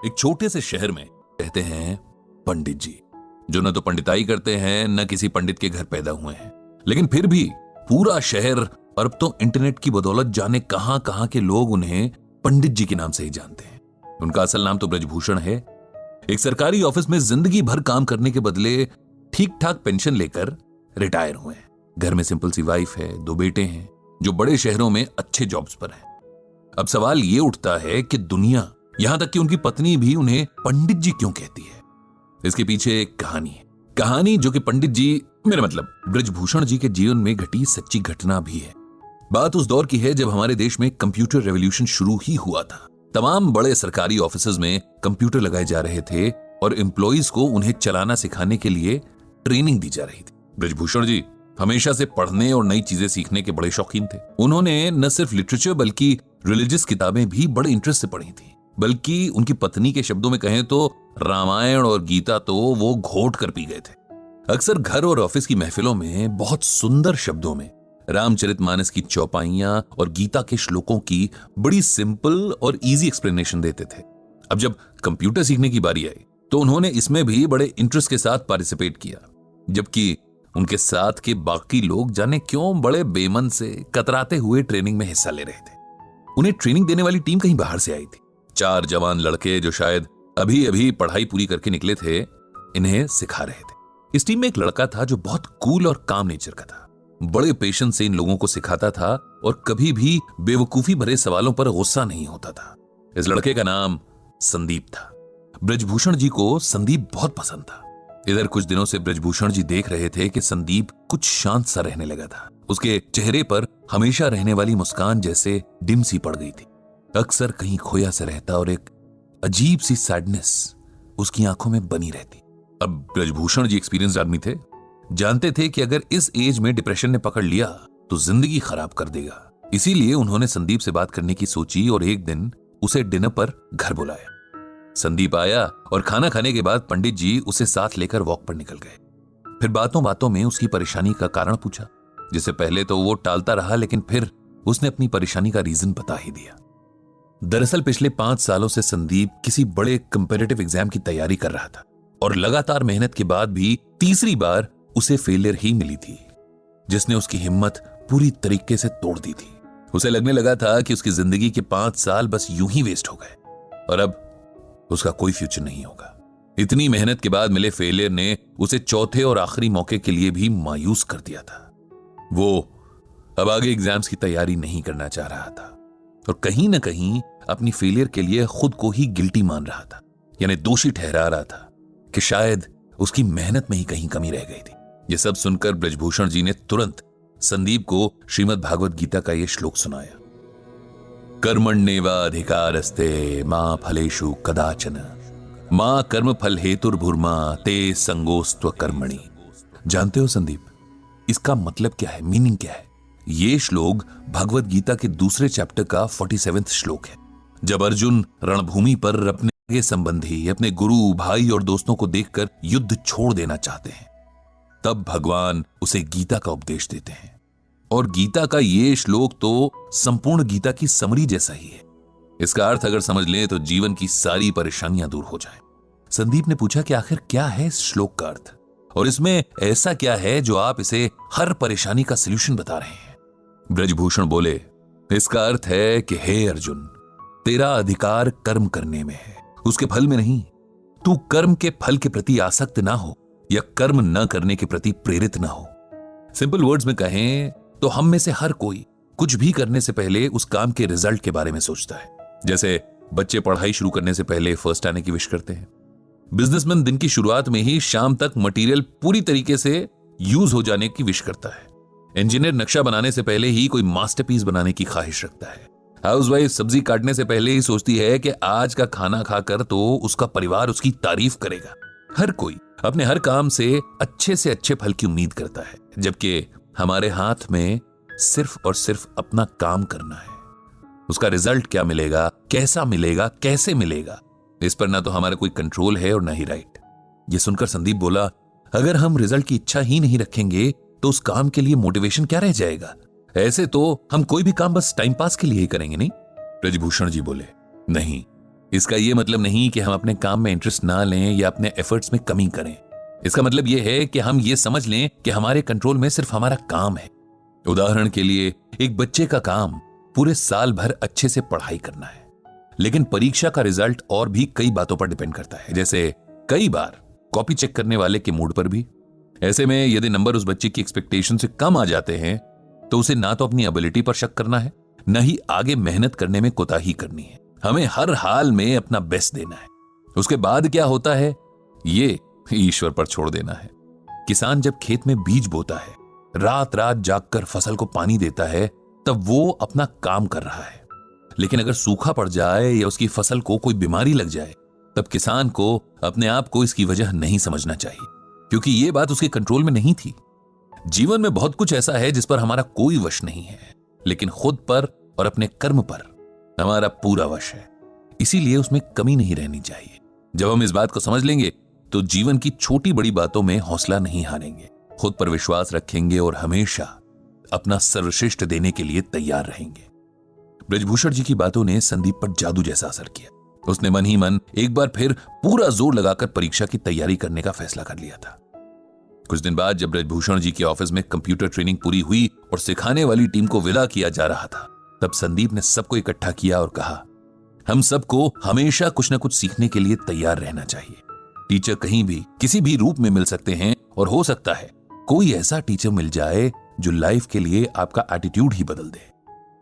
एक छोटे से शहर में रहते हैं पंडित जी, जो न तो पंडिताई करते हैं न किसी पंडित के घर पैदा हुए हैं, लेकिन फिर भी पूरा शहर और अब तो इंटरनेट की बदौलत जाने कहां कहां के लोग उन्हें पंडित जी के नाम से ही जानते हैं। उनका असल नाम तो ब्रजभूषण है। एक सरकारी ऑफिस में जिंदगी भर काम करने के बदले ठीक ठाक पेंशन लेकर रिटायर हुए हैं। घर में सिंपल सी वाइफ है, 2 बेटे हैं जो बड़े शहरों में अच्छे जॉब्स पर हैं। अब सवाल ये उठता है कि दुनिया, यहां तक कि उनकी पत्नी भी उन्हें पंडित जी क्यों कहती है। इसके पीछे एक कहानी है, कहानी जो कि पंडित जी, मेरा मतलब ब्रजभूषण जी के जीवन में घटी सच्ची घटना भी है। बात उस दौर की है जब हमारे देश में कंप्यूटर रेवोल्यूशन शुरू ही हुआ था। तमाम बड़े सरकारी ऑफिसेज में कंप्यूटर लगाए जा रहे थे और एम्प्लॉइज को उन्हें चलाना सिखाने के लिए ट्रेनिंग दी जा रही थी। ब्रजभूषण जी हमेशा से पढ़ने और नई चीजें सीखने के बड़े शौकीन थे। उन्होंने न सिर्फ लिटरेचर बल्कि रिलीजियस किताबें भी बड़े इंटरेस्ट से पढ़ी थी। बल्कि उनकी पत्नी के शब्दों में कहें तो रामायण और गीता तो वो घोट कर पी गए थे। अक्सर घर और ऑफिस की महफिलों में बहुत सुंदर शब्दों में रामचरितमानस की चौपाइयां और गीता के श्लोकों की बड़ी सिंपल और इजी एक्सप्लेनेशन देते थे। अब जब कंप्यूटर सीखने की बारी आई तो उन्होंने इसमें भी बड़े इंटरेस्ट के साथ पार्टिसिपेट किया, जबकि उनके साथ के बाकी लोग जाने क्यों बड़े बेमन से कतराते हुए ट्रेनिंग में हिस्सा ले रहे थे। उन्हें ट्रेनिंग देने वाली टीम कहीं बाहर से आई थी। 4 जवान लड़के जो शायद अभी अभी पढ़ाई पूरी करके निकले थे, इन्हें सिखा रहे थे। इस टीम में एक लड़का था जो बहुत कूल और काम नेचर का था। बड़े पेशेंस से इन लोगों को सिखाता था और कभी भी बेवकूफी भरे सवालों पर गुस्सा नहीं होता था। इस लड़के का नाम संदीप था। ब्रजभूषण जी को संदीप बहुत पसंद था। इधर कुछ दिनों से ब्रजभूषण जी देख रहे थे कि संदीप कुछ शांत सा रहने लगा था। उसके चेहरे पर हमेशा रहने वाली मुस्कान जैसे डिम सी पड़ गई थी। अक्सर कहीं खोया सा रहता और एक अजीब सी सैडनेस उसकी आंखों में बनी रहती। अब ब्रजभूषण जी एक्सपीरियंस्ड आदमी थे, जानते थे कि अगर इस एज में डिप्रेशन ने पकड़ लिया तो जिंदगी खराब कर देगा। इसीलिए उन्होंने संदीप से बात करने की सोची और एक दिन उसे डिनर पर घर बुलाया। संदीप आया और खाना खाने के बाद पंडित जी उसे साथ लेकर वॉक पर निकल गए। फिर बातों बातों में उसकी परेशानी का कारण पूछा, जिसे पहले तो वो टालता रहा, लेकिन फिर उसने अपनी परेशानी का रीजन बता ही दिया। दरअसल पिछले 5 सालों से संदीप किसी बड़े कंपेटिटिव एग्जाम की तैयारी कर रहा था और लगातार मेहनत के बाद भी तीसरी बार उसे फेलियर ही मिली थी, जिसने उसकी हिम्मत पूरी तरीके से तोड़ दी थी। उसे लगने लगा था कि उसकी जिंदगी के 5 साल बस यूं ही वेस्ट हो गए और अब उसका कोई फ्यूचर नहीं होगा। इतनी मेहनत के बाद मिले फेलियर ने उसे चौथे और आखिरी मौके के लिए भी मायूस कर दिया था। वो अब आगे एग्जाम्स की तैयारी नहीं करना चाह रहा था और कहीं ना कहीं अपनी फेलियर के लिए खुद को ही गिल्टी मान रहा था, यानी दोषी ठहरा रहा था कि शायद उसकी मेहनत में ही कहीं कमी रह गई थी। यह सब सुनकर ब्रजभूषण जी ने तुरंत संदीप को श्रीमद् भागवत गीता का यह श्लोक सुनाया, कर्मण्येवाधिकारस्ते मां फलेषु कदाचन मां कर्म फल हेतुर्भुर्मा ते संगोस्त्व कर्मणि। जानते हो संदीप, इसका मतलब क्या है, मीनिंग क्या है? ये श्लोक भगवत गीता के दूसरे चैप्टर का 47वां श्लोक है। जब अर्जुन रणभूमि पर अपने संबंधी, अपने गुरु, भाई और दोस्तों को देखकर युद्ध छोड़ देना चाहते हैं, तब भगवान उसे गीता का उपदेश देते हैं। और गीता का ये श्लोक तो संपूर्ण गीता की समरी जैसा ही है। इसका अर्थ अगर समझ लें तो जीवन की सारी परेशानियां दूर हो जाएं। संदीप ने पूछा कि आखिर क्या है इस श्लोक का अर्थ और इसमें ऐसा क्या है जो आप इसे हर परेशानी का सलूशन बता रहे हैं? ब्रजभूषण बोले, इसका अर्थ है कि हे अर्जुन, तेरा अधिकार कर्म करने में है, उसके फल में नहीं। तू कर्म के फल के प्रति आसक्त ना हो या कर्म न करने के प्रति प्रेरित ना हो। सिंपल वर्ड्स में कहें तो हम में से हर कोई कुछ भी करने से पहले उस काम के रिजल्ट के बारे में सोचता है। जैसे बच्चे पढ़ाई शुरू करने से पहले फर्स्ट आने की विश करते हैं। बिजनेसमैन दिन की शुरुआत में ही शाम तक मटेरियल पूरी तरीके से यूज हो जाने की विश करता है। इंजीनियर नक्शा बनाने से पहले ही कोई मास्टरपीस बनाने की ख्वाहिश रखता है। हाउसवाइफ सब्जी काटने से पहले ही सोचती है कि आज का खाना खाकर तो उसका परिवार उसकी तारीफ करेगा। हर कोई अपने हर काम से अच्छे फल की उम्मीद करता है, जबकि हमारे हाथ में सिर्फ और सिर्फ अपना काम करना है। उसका रिजल्ट क्या मिलेगा, कैसा मिलेगा, कैसे मिलेगा, इस पर ना तो हमारा कोई कंट्रोल है और ना ही राइट। ये सुनकर संदीप बोला, अगर हम रिजल्ट की इच्छा ही नहीं रखेंगे तो उस काम के लिए मोटिवेशन क्या रह जाएगा? ऐसे तो हम कोई भी काम बस टाइम पास के लिए ही करेंगे, नहीं? ब्रजभूषण जी बोले, नहीं, इसका यह मतलब नहीं कि हम अपने काम में इंटरेस्ट ना लें या अपने एफर्ट्स में कमी करें। इसका मतलब यह है कि हम ये समझ लें कि हमारे कंट्रोल में सिर्फ हमारा काम है। उदाहरण के लिए, एक बच्चे का काम पूरे साल भर अच्छे से पढ़ाई करना है, लेकिन परीक्षा का रिजल्ट और भी कई बातों पर डिपेंड करता है, जैसे कई बार कॉपी चेक करने वाले के मूड पर भी। ऐसे में यदि नंबर उस बच्चे की एक्सपेक्टेशन से कम आ जाते हैं तो उसे ना तो अपनी एबिलिटी पर शक करना है, न ही आगे मेहनत करने में कोताही करनी है। हमें हर हाल में अपना बेस्ट देना है। उसके बाद क्या होता है ये ईश्वर पर छोड़ देना है। किसान जब खेत में बीज बोता है, रात रात जागकर फसल को पानी देता है, तब वो अपना काम कर रहा है। लेकिन अगर सूखा पड़ जाए या उसकी फसल को कोई बीमारी लग जाए, तब किसान को अपने आप को इसकी वजह नहीं समझना चाहिए, क्योंकि ये बात उसके कंट्रोल में नहीं थी। जीवन में बहुत कुछ ऐसा है जिस पर हमारा कोई वश नहीं है, लेकिन खुद पर और अपने कर्म पर हमारा पूरा वश है। इसीलिए उसमें कमी नहीं रहनी चाहिए। जब हम इस बात को समझ लेंगे तो जीवन की छोटी बड़ी बातों में हौसला नहीं हारेंगे, खुद पर विश्वास रखेंगे और हमेशा अपना सर्वश्रेष्ठ देने के लिए तैयार रहेंगे। ब्रजभूषण जी की बातों ने संदीप पर जादू जैसा असर किया। उसने मन ही मन एक बार फिर पूरा जोर लगाकर परीक्षा की तैयारी करने का फैसला कर लिया था। कुछ दिन बाद जब ब्रजभूषण जी के ऑफिस में कंप्यूटर ट्रेनिंग पूरी हुई और सिखाने वाली टीम को विदा किया जा रहा था, तब संदीप ने सबको इकट्ठा किया और कहा, हम सबको हमेशा कुछ न कुछ सीखने के लिए तैयार रहना चाहिए। टीचर कहीं भी किसी भी रूप में मिल सकते हैं और हो सकता है कोई ऐसा टीचर मिल जाए जो लाइफ के लिए आपका एटीट्यूड ही बदल दे।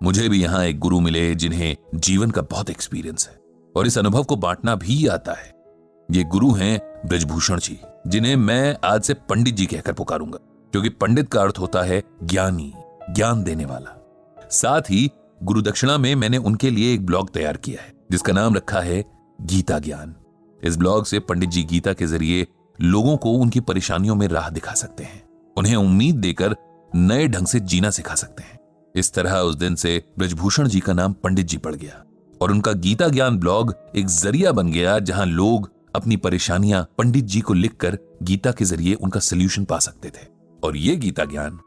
मुझे भी यहां एक गुरु मिले जिन्हें जीवन का बहुत एक्सपीरियंस है और इस अनुभव को बांटना भी आता है। ये गुरु हैं ब्रजभूषण जी, जिन्हें मैं आज से पंडित जी कहकर पुकारूंगा, क्योंकि पंडित का अर्थ होता है ज्ञानी, ज्ञान देने वाला। साथ ही गुरु दक्षिणा में मैंने उनके लिए एक ब्लॉग तैयार किया है जिसका नाम रखा है गीता ज्ञान। इस ब्लॉग से पंडित जी गीता के जरिए लोगों को उनकी परेशानियों में राह दिखा सकते हैं, उन्हें उम्मीद देकर नए ढंग से जीना सिखा सकते हैं। इस तरह उस दिन से ब्रजभूषण जी का नाम पंडित जी पड़ गया और उनका गीता ज्ञान ब्लॉग एक जरिया बन गया जहां लोग अपनी परेशानियां पंडित जी को लिखकर गीता के जरिए उनका सलूशन पा सकते थे। और ये गीता ज्ञान